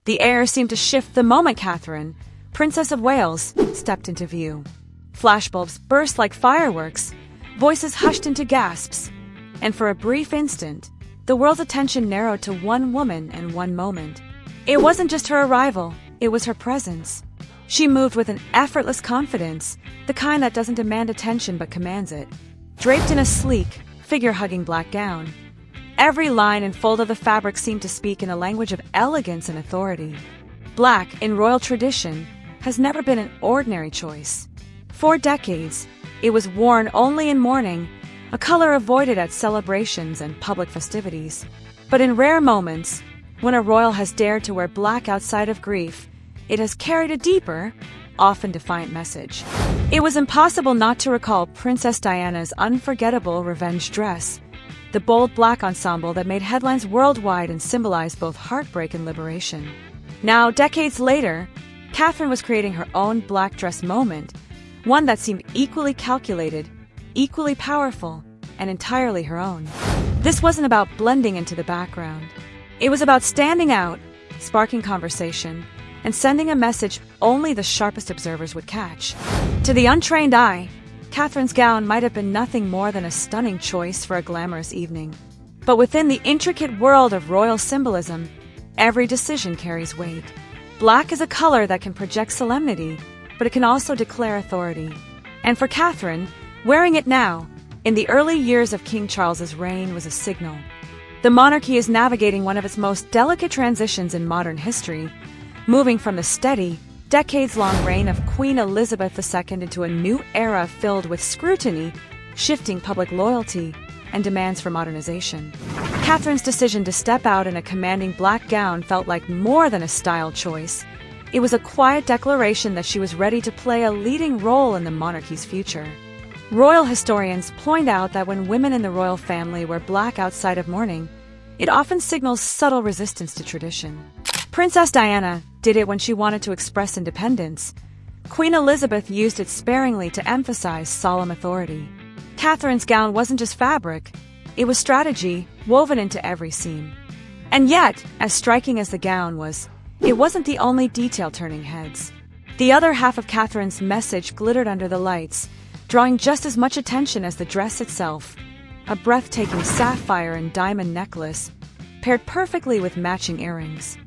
The air seemed to shift the moment Catherine, Princess of Wales, stepped into view. Flashbulbs burst like fireworks, voices hushed into gasps, and for a brief instant, the world's attention narrowed to one woman and one moment. It wasn't just her arrival, it was her presence. She moved with an effortless confidence, the kind that doesn't demand attention but commands it. Draped in a sleek, figure-hugging black gown, every line and fold of the fabric seemed to speak in a language of elegance and authority. Black, in royal tradition, has never been an ordinary choice. For decades, it was worn only in mourning, a color avoided at celebrations and public festivities. But in rare moments, when a royal has dared to wear black outside of grief, it has carried a deeper, often defiant message. It was impossible not to recall Princess Diana's unforgettable revenge dress, the bold black ensemble that made headlines worldwide and symbolized both heartbreak and liberation. Now, decades later, Catherine was creating her own black dress moment, one that seemed equally calculated, equally powerful, and entirely her own. This wasn't about blending into the background. It was about standing out, sparking conversation, and sending a message only the sharpest observers would catch. To the untrained eye, Catherine's gown might have been nothing more than a stunning choice for a glamorous evening. But within the intricate world of royal symbolism, every decision carries weight. Black is a color that can project solemnity, but it can also declare authority. And for Catherine, wearing it now, in the early years of King Charles's reign, was a signal. The monarchy is navigating one of its most delicate transitions in modern history, moving from the steady, decades-long reign of Queen Elizabeth II into a new era filled with scrutiny, shifting public loyalty, and demands for modernization. Catherine's decision to step out in a commanding black gown felt like more than a style choice. It was a quiet declaration that she was ready to play a leading role in the monarchy's future. Royal historians point out that when women in the royal family wear black outside of mourning, it often signals subtle resistance to tradition. Princess Diana did it when she wanted to express independence. Queen Elizabeth used it sparingly to emphasize solemn authority. Catherine's gown wasn't just fabric, it was strategy woven into every seam. And yet, as striking as the gown was, it wasn't the only detail turning heads. The other half of Catherine's message glittered under the lights, drawing just as much attention as the dress itself. A breathtaking sapphire and diamond necklace, paired perfectly with matching earrings.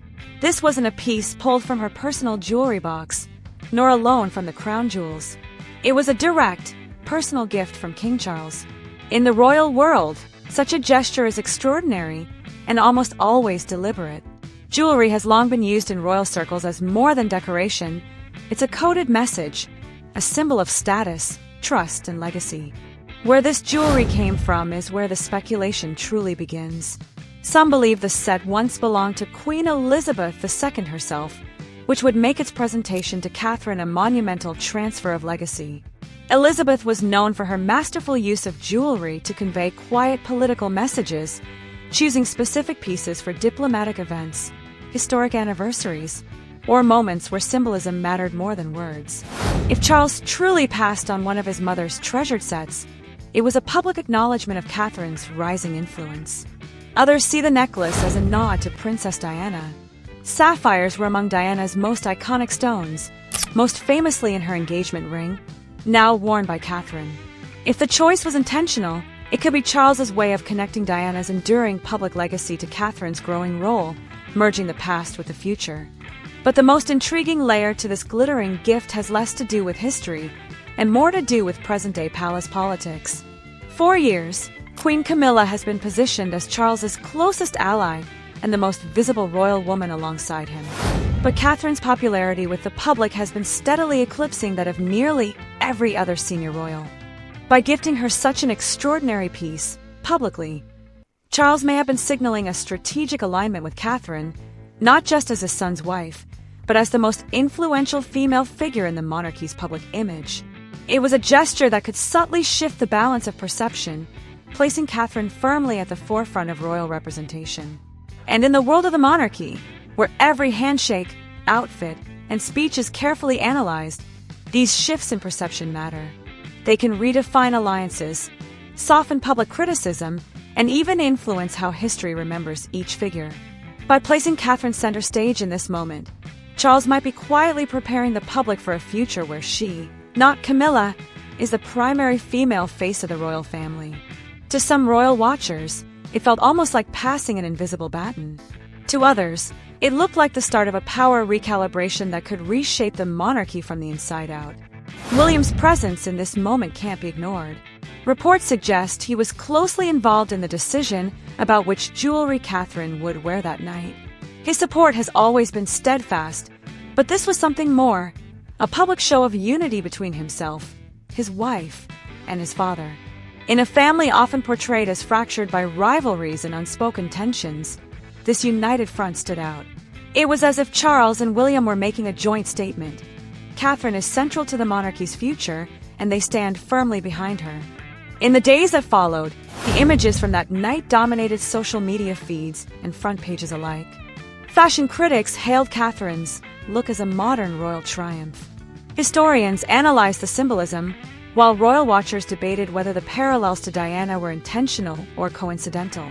This wasn't a piece pulled from her personal jewelry box, nor a loan from the crown jewels. It was a direct, personal gift from King Charles. In the royal world, such a gesture is extraordinary and almost always deliberate. Jewelry has long been used in royal circles as more than decoration. It's a coded message, a symbol of status, trust, and legacy. Where this jewelry came from is where the speculation truly begins. Some believe the set once belonged to Queen Elizabeth II herself, which would make its presentation to Catherine a monumental transfer of legacy. Elizabeth was known for her masterful use of jewelry to convey quiet political messages, choosing specific pieces for diplomatic events, historic anniversaries, or moments where symbolism mattered more than words. If Charles truly passed on one of his mother's treasured sets, it was a public acknowledgement of Catherine's rising influence. Others see the necklace as a nod to Princess Diana. Sapphires were among Diana's most iconic stones, most famously in her engagement ring, now worn by Catherine. If the choice was intentional, it could be Charles's way of connecting Diana's enduring public legacy to Catherine's growing role, merging the past with the future. But the most intriguing layer to this glittering gift has less to do with history and more to do with present-day palace politics. For years, Queen Camilla has been positioned as Charles's closest ally and the most visible royal woman alongside him. But Catherine's popularity with the public has been steadily eclipsing that of nearly every other senior royal. By gifting her such an extraordinary piece, publicly, Charles may have been signaling a strategic alignment with Catherine, not just as his son's wife, but as the most influential female figure in the monarchy's public image. It was a gesture that could subtly shift the balance of perception, placing Catherine firmly at the forefront of royal representation. And in the world of the monarchy, where every handshake, outfit, and speech is carefully analyzed, these shifts in perception matter. They can redefine alliances, soften public criticism, and even influence how history remembers each figure. By placing Catherine center stage in this moment, Charles might be quietly preparing the public for a future where she, not Camilla, is the primary female face of the royal family. To some royal watchers, it felt almost like passing an invisible baton. To others, it looked like the start of a power recalibration that could reshape the monarchy from the inside out. William's presence in this moment can't be ignored. Reports suggest he was closely involved in the decision about which jewelry Catherine would wear that night. His support has always been steadfast, but this was something more, a public show of unity between himself, his wife, and his father. In a family often portrayed as fractured by rivalries and unspoken tensions, this united front stood out. It was as if Charles and William were making a joint statement. Catherine is central to the monarchy's future, and they stand firmly behind her. In the days that followed, the images from that night dominated social media feeds and front pages alike. Fashion critics hailed Catherine's look as a modern royal triumph. Historians analyzed the symbolism, while royal watchers debated whether the parallels to Diana were intentional or coincidental.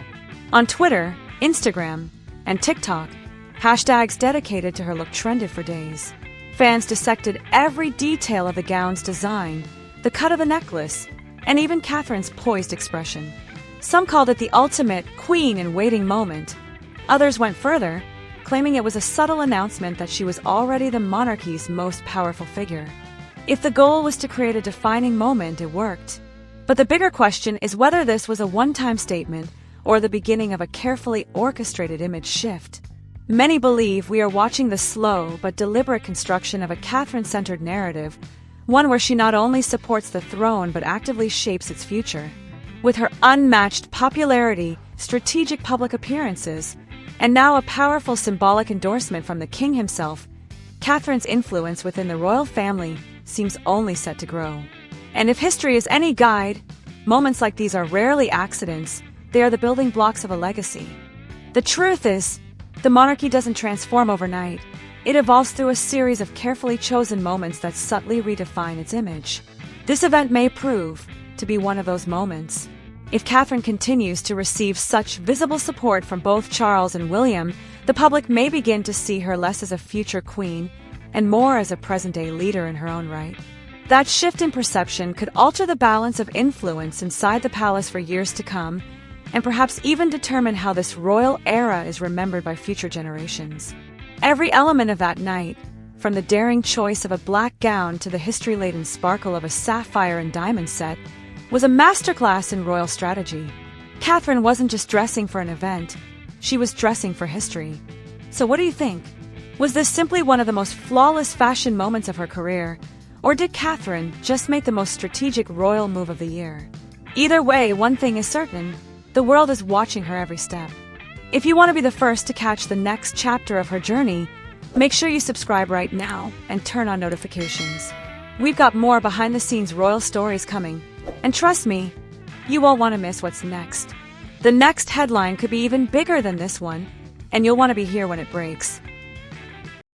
On Twitter, Instagram, and TikTok, hashtags dedicated to her look trended for days. Fans dissected every detail of the gown's design, the cut of the necklace, and even Catherine's poised expression. Some called it the ultimate queen-in-waiting moment. Others went further, claiming it was a subtle announcement that she was already the monarchy's most powerful figure. If the goal was to create a defining moment, it worked. But the bigger question is whether this was a one-time statement or the beginning of a carefully orchestrated image shift. Many believe we are watching the slow but deliberate construction of a Catherine-centered narrative, one where she not only supports the throne but actively shapes its future. With her unmatched popularity, strategic public appearances, and now a powerful symbolic endorsement from the king himself, Catherine's influence within the royal family seems only set to grow. And if history is any guide, moments like these are rarely accidents, they are the building blocks of a legacy. The truth is, the monarchy doesn't transform overnight. It evolves through a series of carefully chosen moments that subtly redefine its image. This event may prove to be one of those moments. If Catherine continues to receive such visible support from both Charles and William, the public may begin to see her less as a future queen and more as a present-day leader in her own right. That shift in perception could alter the balance of influence inside the palace for years to come, and perhaps even determine how this royal era is remembered by future generations. Every element of that night, from the daring choice of a black gown to the history-laden sparkle of a sapphire and diamond set, was a masterclass in royal strategy. Catherine wasn't just dressing for an event, she was dressing for history. So what do you think? Was this simply one of the most flawless fashion moments of her career, or did Catherine just make the most strategic royal move of the year? Either way, one thing is certain, the world is watching her every step. If you want to be the first to catch the next chapter of her journey, make sure you subscribe right now and turn on notifications. We've got more behind-the-scenes royal stories coming, and trust me, you won't want to miss what's next. The next headline could be even bigger than this one, and you'll want to be here when it breaks.